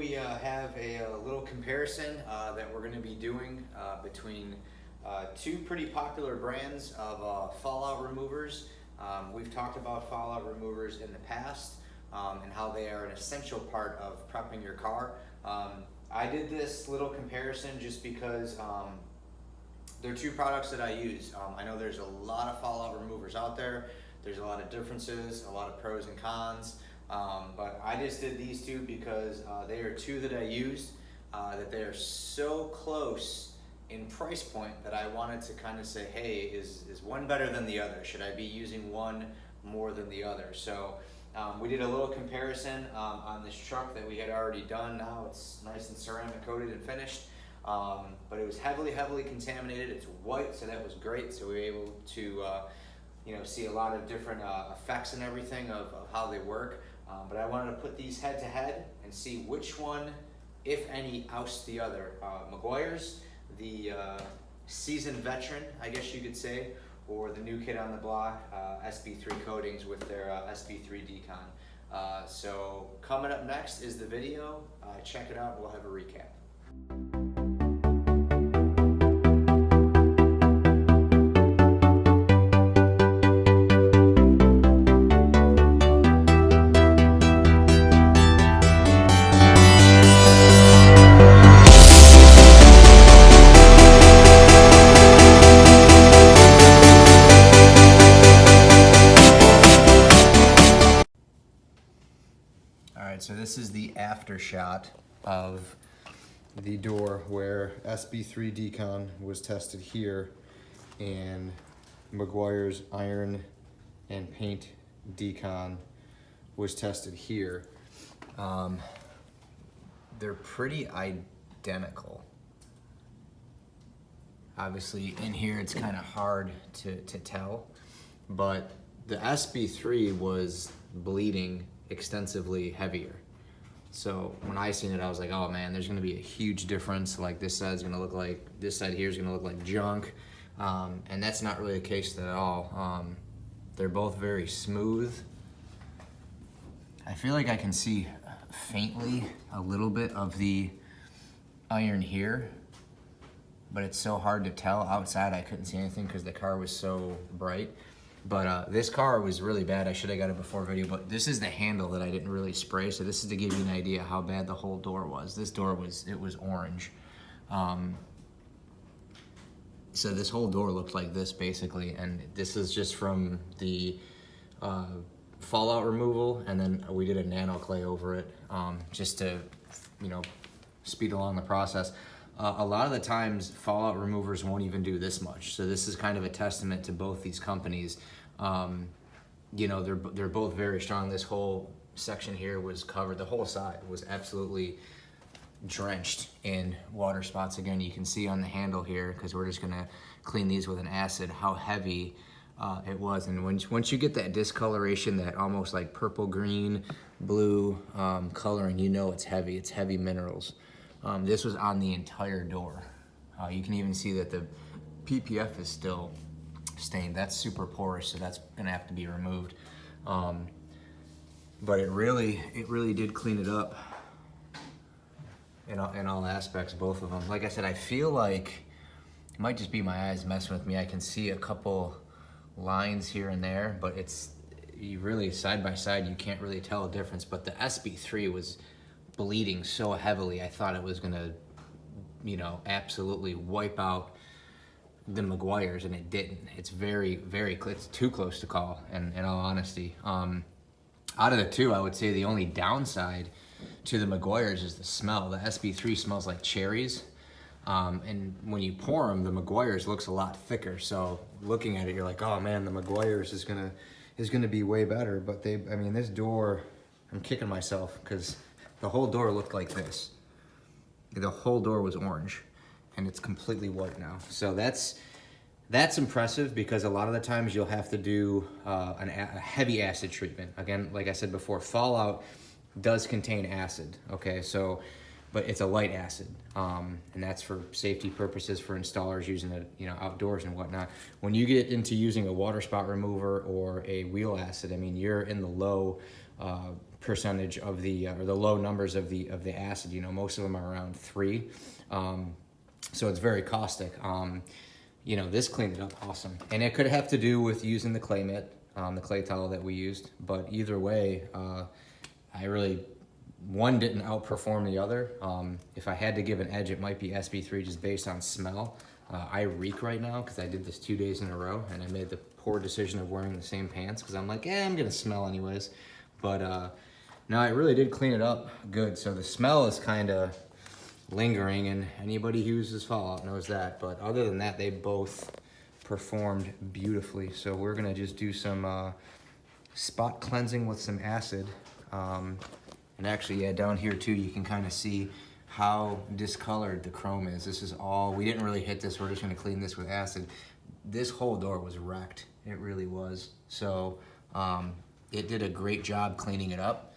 we have a little comparison that we're going to be doing between two pretty popular brands of fallout removers. We've talked about fallout removers in the past and how they are an essential part of prepping your car. I did this little comparison just because they're two products that I use. I know there's a lot of fallout removers out there. There's a lot of differences, a lot of pros and cons. But I just did these two because they are two that I used, that they are so close in price point that I wanted to kind of say, hey, is one better than the other? Should I be using one more than the other? So we did a little comparison on this truck that we had already done. Now it's nice and ceramic coated and finished, but it was heavily contaminated. It's white, so that was great. So we were able to see a lot of different effects and everything of how they work. But I wanted to put these head to head and see which one, if any, ousts the other. Meguiars, the seasoned veteran, I guess you could say, or the new kid on the block, SB3 coatings with their SB3 decon. So coming up next is the video. Check it out and we'll have a recap. So this is the after shot of the door where SB3 decon was tested here and Meguiar's iron and paint decon was tested here. They're pretty identical. Obviously in here it's kind of hard to tell, but the SB3 was bleeding extensively heavier. So when I seen it, I was like, oh man, there's gonna be a huge difference. Like this side's gonna look like, this side here is gonna look like junk. And that's not really the case at all. They're both very smooth. I feel like I can see faintly a little bit of the iron here, but it's so hard to tell. Outside I couldn't see anything because the car was so bright. But this car was really bad. I should have got it before video, but this is the handle that I didn't really spray. So this is to give you an idea how bad the whole door was. This door was orange. So this whole door looked like this basically. And this is just from the fallout removal. And then we did a nano clay over it just to, speed along the process. A lot of the times fallout removers won't even do this much. So this is kind of a testament to both these companies. They're both very strong. This whole section here was covered. The whole side was absolutely drenched in water spots. Again, you can see on the handle here, because we're just gonna clean these with an acid, how heavy it was. And once you get that discoloration, that almost like purple, green, blue coloring, it's heavy. It's heavy minerals. This was on the entire door. You can even see that the PPF is still stained. That's super porous, so that's gonna have to be removed. But it really did clean it up in all aspects, both of them. Like I said, I feel like it might just be my eyes messing with me. I can see a couple lines here and there, but you really side by side, you can't really tell a difference. But the SB3 was bleeding so heavily, I thought it was gonna, absolutely wipe out the Meguiars, and it didn't. It's it's too close to call, in all honesty. Out of the two, I would say the only downside to the Meguiars is the smell. The SB3 smells like cherries, and when you pour them, the Meguiars looks a lot thicker. So looking at it, you're like, oh man, the Meguiars is gonna be way better. But this door, I'm kicking myself because the whole door looked like this. The whole door was orange, and it's completely white now. So that's impressive, because a lot of the times you'll have to do a heavy acid treatment. Again, like I said before, fallout does contain acid, okay? So, but it's a light acid, and that's for safety purposes for installers using it, outdoors and whatnot. When you get into using a water spot remover or a wheel acid, you're in the low percentage of the or the low numbers of the acid. You know, most of them are around 3, so it's very caustic. You know, this cleaned it up awesome, and it could have to do with using the clay mitt, the clay towel that we used. But either way, one didn't outperform the other. If I had to give an edge, it might be SB3 just based on smell. I reek right now because I did this 2 days in a row, and I made the poor decision of wearing the same pants because I'm like, I'm gonna smell anyways. But no, it really did clean it up good. So the smell is kind of lingering, and anybody who uses Fallout knows that. But other than that, they both performed beautifully. So we're gonna just do some spot cleansing with some acid. And actually, yeah, down here too, you can kind of see how discolored the chrome is. This is all, we didn't really hit this, we're just gonna clean this with acid. This whole door was wrecked, it really was. So it did a great job cleaning it up.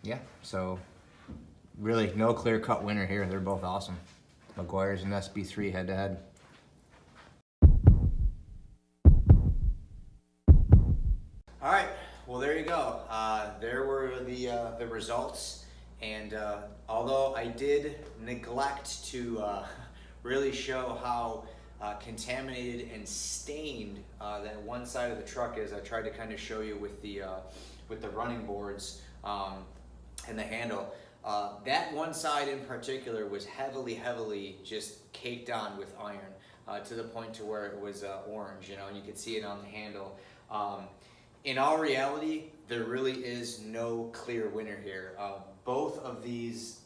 Yeah, so really no clear-cut winner here. They're both awesome. meguiars and SB3 head-to-head. All right. Well, there you go. There were the results, and although I did neglect to really show how contaminated and stained that one side of the truck is, I tried to kind of show you with the running boards and the handle. That one side in particular was heavily just caked on with iron to the point to where it was orange, you know, and you could see it on the handle. In all reality, there really is no clear winner here. Both of these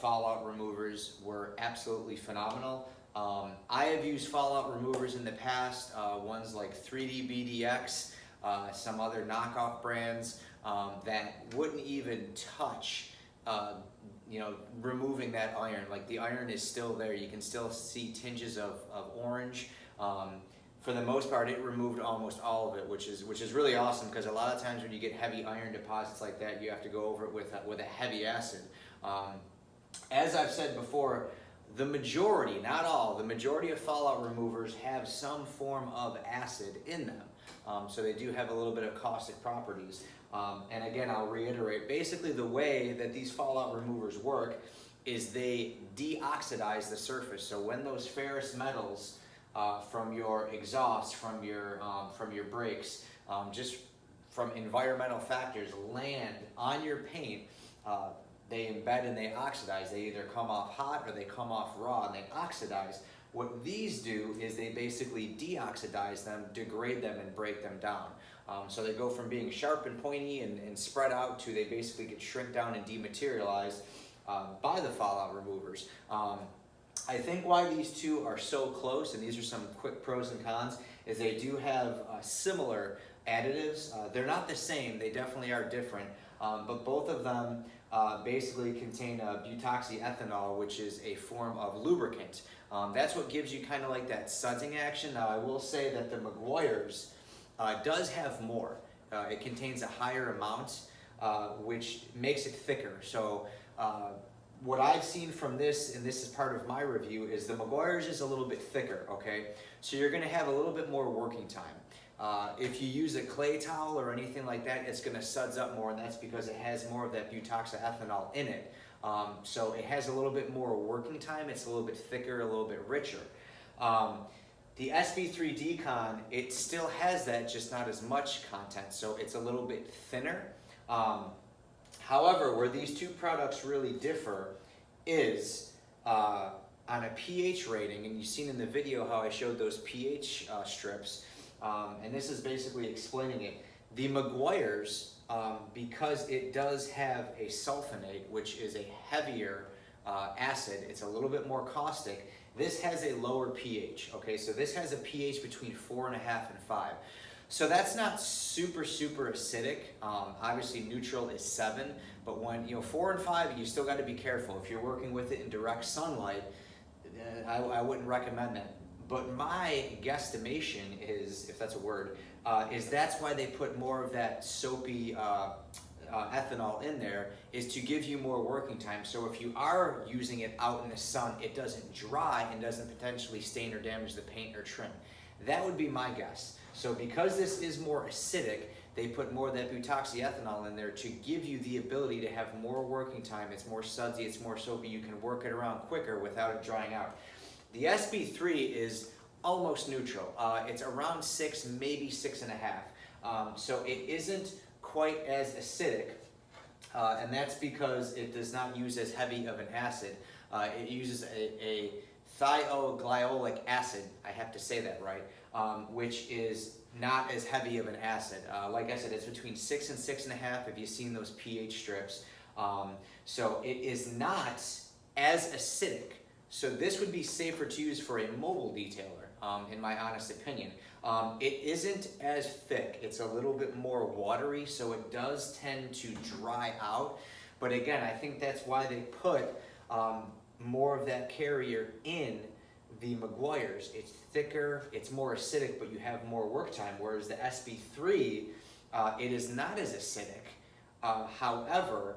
fallout removers were absolutely phenomenal. I have used fallout removers in the past, ones like 3D BDX, some other knockoff brands that wouldn't even touch you know, removing that iron. Like, the iron is still there. You can still see tinges of orange. For the most part, it removed almost all of it, which is really awesome, because a lot of times when you get heavy iron deposits like that, you have to go over it with a heavy acid. As I've said before, the majority, not all, the majority of fallout removers have some form of acid in them. So they do have a little bit of caustic properties. And again, I'll reiterate, basically the way that these fallout removers work is they deoxidize the surface. So when those ferrous metals from your exhaust, from your brakes, just from environmental factors land on your paint, they embed and they oxidize. They either come off hot or they come off raw and they oxidize. What these do is they basically deoxidize them, degrade them, and break them down. So they go from being sharp and pointy and spread out to they basically get shrink down and dematerialized by the fallout removers. I think why these two are so close, and these are some quick pros and cons, is they do have similar additives. They're not the same, they definitely are different, but both of them basically contain butoxyethanol, which is a form of lubricant. That's what gives you kind of like that sudsing action. Now, I will say that the meguiars does have more. It contains a higher amount, which makes it thicker. So what I've seen from this, and this is part of my review, is the meguiars is a little bit thicker, okay? So you're gonna have a little bit more working time. If you use a clay towel or anything like that, it's gonna suds up more, and that's because it has more of that butoxyethanol in it. So it has a little bit more working time, it's a little bit thicker, a little bit richer. The SB3 Decon, it still has that, just not as much content, so it's a little bit thinner. However, where these two products really differ is on a pH rating, and you've seen in the video how I showed those pH strips, and this is basically explaining it. The meguiars, because it does have a sulfonate, which is a heavier acid, it's a little bit more caustic. This has a lower pH, okay? So this has a pH between 4.5 and 5. So that's not super acidic. Obviously neutral is 7, but when, 4 and 5, you still got to be careful. If you're working with it in direct sunlight, I wouldn't recommend that. But my guesstimation is, if that's a word, is that's why they put more of that soapy ethanol in there, is to give you more working time. So if you are using it out in the sun, it doesn't dry and doesn't potentially stain or damage the paint or trim. That would be my guess. So because this is more acidic, they put more of that butoxyethanol in there to give you the ability to have more working time. It's more sudsy, it's more soapy, you can work it around quicker without it drying out. The SB3 is almost neutral. It's around 6, maybe 6.5. So it isn't quite as acidic, and that's because it does not use as heavy of an acid. It uses a thioglycolic acid, I have to say that right, which is not as heavy of an acid. Like I said, it's between 6 and 6.5 if you've seen those pH strips. So it is not as acidic. So this would be safer to use for a mobile detailer, in my honest opinion. It isn't as thick. It's a little bit more watery, so it does tend to dry out. But again, I think that's why they put more of that carrier in the meguiars. It's thicker, it's more acidic, but you have more work time, whereas the SB3, it is not as acidic. However,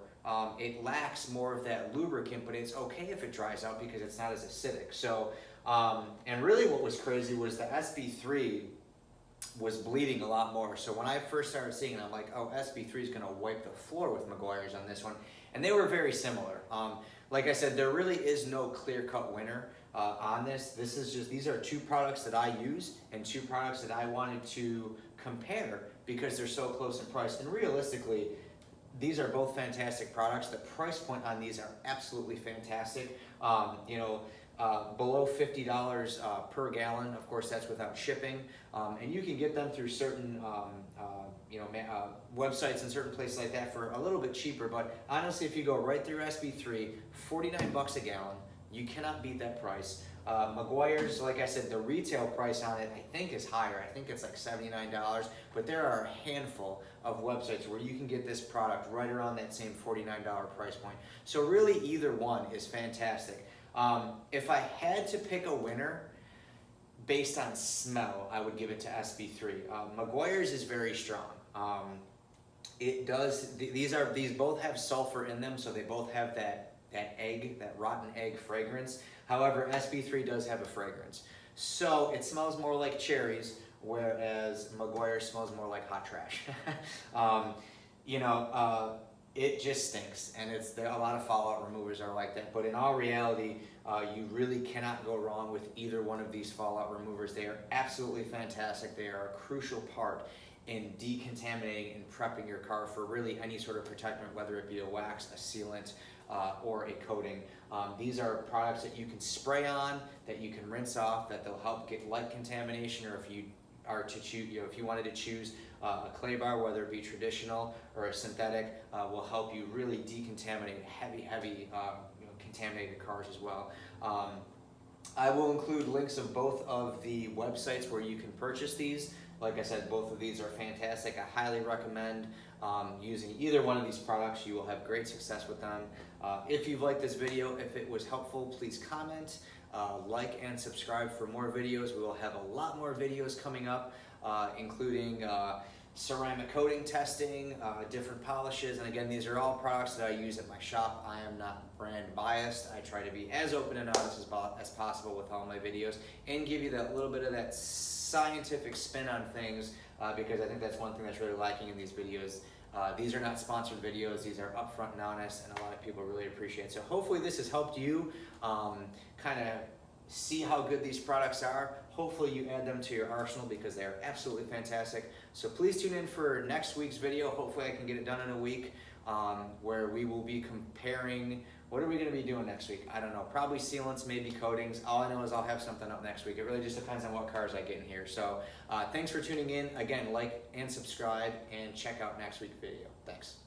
it lacks more of that lubricant, but it's okay if it dries out because it's not as acidic. So, and really what was crazy was the SB3 was bleeding a lot more. So when I first started seeing it, I'm like, oh, SB3 is gonna wipe the floor with meguiars on this one. And they were very similar. Like I said, there really is no clear-cut winner on this. These are two products that I use and two products that I wanted to compare because they're so close in price. And realistically, these are both fantastic products. The price point on these are absolutely fantastic. Below $50 per gallon. Of course, that's without shipping. And you can get them through certain websites and certain places like that for a little bit cheaper. But honestly, if you go right through SB3, 49 bucks a gallon. You cannot beat that price. Meguiars, like I said, the retail price on it I think is higher. I think it's like $79, but there are a handful of websites where you can get this product right around that same $49 price point. So really either one is fantastic. If I had to pick a winner based on smell, I would give it to SB3. Meguiars is very strong. It does, these both have sulfur in them, so they both have that rotten egg fragrance. However, SB3 does have a fragrance. So it smells more like cherries, whereas Meguiar smells more like hot trash. It just stinks, and a lot of fallout removers are like that. But in all reality, you really cannot go wrong with either one of these fallout removers. They are absolutely fantastic. They are a crucial part in decontaminating and prepping your car for really any sort of protectant, whether it be a wax, a sealant, or a coating. These are products that you can spray on, that you can rinse off, that they'll help get light contamination, or if you are to choose, if you wanted to choose a clay bar, whether it be traditional or a synthetic, will help you really decontaminate heavy contaminated cars as well. I will include links of both of the websites where you can purchase these. Like I said, both of these are fantastic. I highly recommend using either one of these products. You will have great success with them. If you've liked this video, if it was helpful, please comment, like, and subscribe for more videos. We will have a lot more videos coming up, including ceramic coating testing, different polishes, and again, these are all products that I use at my shop. I am not brand biased. I try to be as open and honest as possible with all my videos and give you that little bit of that scientific spin on things, because I think that's one thing that's really lacking in these videos. These are not sponsored videos. These are upfront and honest, and a lot of people really appreciate it. So hopefully this has helped you kind of see how good these products are. Hopefully you add them to your arsenal because they are absolutely fantastic. So please tune in for next week's video. Hopefully I can get it done in a week, where we will be comparing. What are we going to be doing next week? I don't know. Probably sealants, maybe coatings. All I know is I'll have something up next week. It really just depends on what cars I get in here. So thanks for tuning in. Again, like and subscribe and check out next week's video. Thanks.